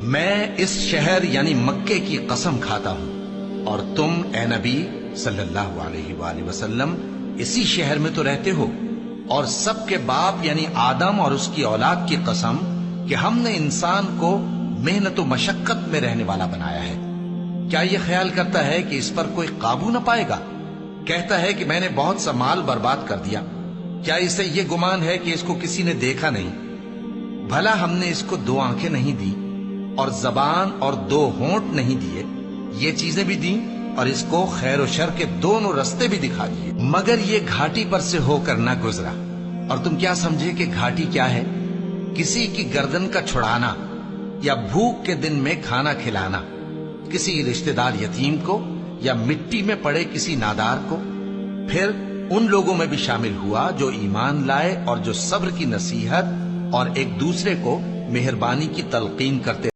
میں اس شہر یعنی مکے کی قسم کھاتا ہوں اور تم اے نبی صلی اللہ علیہ وآلہ وسلم اسی شہر میں تو رہتے ہو، اور سب کے باپ یعنی آدم اور اس کی اولاد کی قسم کہ ہم نے انسان کو محنت و مشقت میں رہنے والا بنایا ہے، کیا یہ خیال کرتا ہے کہ اس پر کوئی قابو نہ پائے گا؟ کہتا ہے کہ میں نے بہت سا مال برباد کر دیا، کیا اسے یہ گمان ہے کہ اس کو کسی نے دیکھا نہیں؟ بھلا ہم نے اس کو 2 آنکھیں نہیں دی اور زبان اور 2 ہونٹ نہیں دیے؟ یہ چیزیں بھی دیں اور اس کو خیر و شر کے دونوں رستے بھی دکھا دیے، مگر یہ گھاٹی پر سے ہو کر نہ گزرا۔ اور تم کیا سمجھے کہ گھاٹی کیا ہے؟ کسی کی گردن کا چھڑانا یا بھوک کے دن میں کھانا کھلانا، کسی رشتہ دار یتیم کو یا مٹی میں پڑے کسی نادار کو۔ پھر ان لوگوں میں بھی شامل ہوا جو ایمان لائے اور جو صبر کی نصیحت اور ایک دوسرے کو مہربانی کی تلقین کرتے